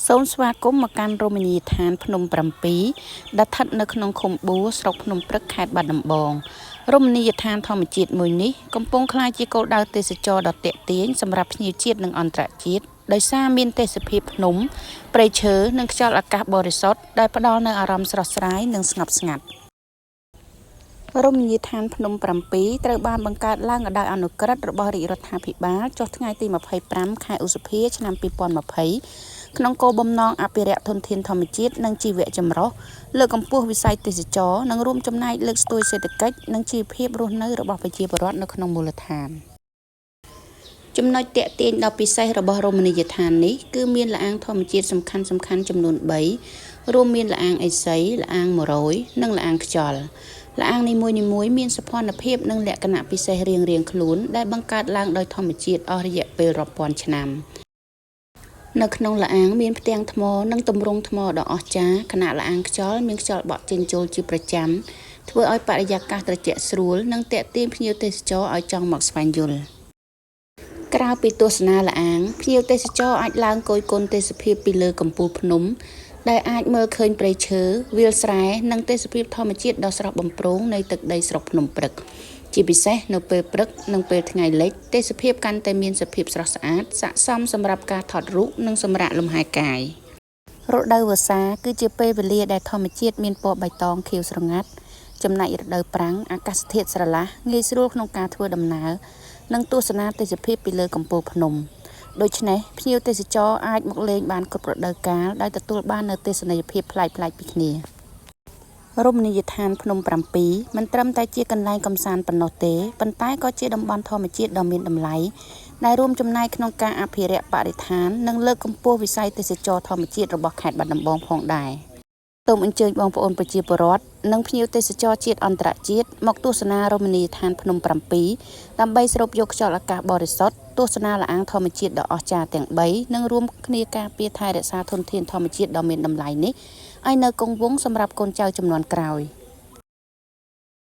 សូមស្វាគមន៍មកកាន់រមណីយដ្ឋានភ្នំ7ដែលស្ថិតនៅក្នុងឃុំបួរស្រុកភ្នំព្រឹកខេត្តបាត់ដំបងរមណីយដ្ឋានធម្មជាតិមួយនេះកំពុងក្លាយជាគោលដៅទេសចរណ៍ដ៏ទាក់ទាញសម្រាប់ភ្ញៀវជាតិនិងអន្តរជាតិដោយសារមានទេសភាពភ្នំព្រៃឈើនិងខ្យល់អាកាសបរិសុទ្ធដែលផ្ដល់នូវអារម្មណ៍ស្រស់ស្រាយនិងស្ងប់ស្ងាត់រមណីយដ្ឋានភ្នំ7ត្រូវបានបង្កើតឡើងដោយអនុក្រឹត្យរបស់រាជរដ្ឋាភិបាលចុះថ្ងៃទី25ខែឧសភាឆ្នាំ2020ក្នុងគោលបំណងអភិរក្សធនធានធម្មជាតិនិងជីវៈចម្រុះលើកកម្ពស់វិស័យទេសចរណ៍និងរួមចំណែកលើកស្ទួយសេដ្ឋកិច្ចនិងជីវភាពរស់នៅរបស់ប្រជាពលរដ្ឋនៅក្នុងមូលដ្ឋានចំណុចទាក់ទាញដ៏ពិសេសរបស់រមណីយដ្ឋាននេះគឺមានល្អាងធម្មជាតិសំខាន់ៗចំនួន3រួមមានល្អាងឥសីល្អាង100និងល្អាងខ្យល់ល្អាងនីមួយៗមានសោភ័ណភាពនិងលក្ខណៈពិសេសរៀងៗខ្លួនដែលបង្កើតឡើងដោយធម្មជាតិអស់រយៈពេលរាប់ពាន់ឆ្នាំនៅក្នុងល្អាងមានផ្ទាំងថ្មនិងទម្រង់ថ្មដ៏អស្ចារ្យខណៈល្អាងខ្យល់មានខ្យល់បក់ចេញចូលជាប្រចាំធ្វើឲ្យបរិយាកាសត្រជាក់ស្រួលនិងទាក់ទាញភ្ញៀវទេសចរឲ្យចង់មកស្វែងយល់ក្រៅពីទស្សនាល្អាងភ្ញៀវទេសចរអាចឡើងគយគន់ទេសភាពពីលើកំពូលភ្នំដែលអាចមើលឃើញព្រៃឈើវាលស្រែនិងទេសភាពធម្មជាតិដ៏ស្រស់បំព្រងនៃទឹកដីស្រុកភ្នំព្រឹកជាពិសេសនៅពេលព្រឹកនិងពេលថ្ងៃលិចទេសភាពកាន់តែមានសភាពស្រស់ស្អាតស័ក្តិសមសម្រាប់ការថតរូបនិងសម្រាកលំហែកាយរដូវវស្សាគឺជាពេលវេលាដែលធម្មជាតិមានពណ៌បៃតងខៀវស្រងាត់ចំណែករដូវប្រាំងអាកាសធាតុស្រឡះងាយស្រួលក្នុងការធ្វើដំណើរនិងទស្សនាទេសភាពពីលើកំពូលភ្នំដូច្នេះភ្ញៀវទេសចរអាចមកលេងបានគ្រប់រដូវកាលដោយទទួលបាននូវទស្សនីយភាពប្លែកៗពីគ្នារមណីយដ្ឋានភ្នំ7មិនត្រឹមតែជាកន្លែងកម្សាន្តប៉ុណ្ណោះទេប៉ុន្តែក៏ជាតំបន់ធម្មជាតិដ៏មានតម្លៃដែលរួមចំណែកក្នុងការអភិរក្សបរិស្ថាននិងលើកកម្ពស់វិស័យទេសចរណ៍ធម្មជាតិរបស់ខេត្តបាត់ដំបងផងដែរសូមអញ្ជើញបងប្អូនប្រជាពលរដ្ឋនិងភ្ញៀវទេសចរជាតិអន្តរជាតិមកទស្សនារមណីយដ្ឋានភ្នំ7ដើម្បីស្រូបយកខ្យល់អាកាសបរិសុទ្ធទស្សនាល្អាងធម្មជាតិដ៏អស្ចារ្យទាំង3និងរួមគ្នាការពារថែរក្សាធនធានធម្មជាតិដ៏មានតម្លៃនេះឲ្យនៅគង់វង្សសម្រាប់កូនចៅជំនាន់ក្រោយ។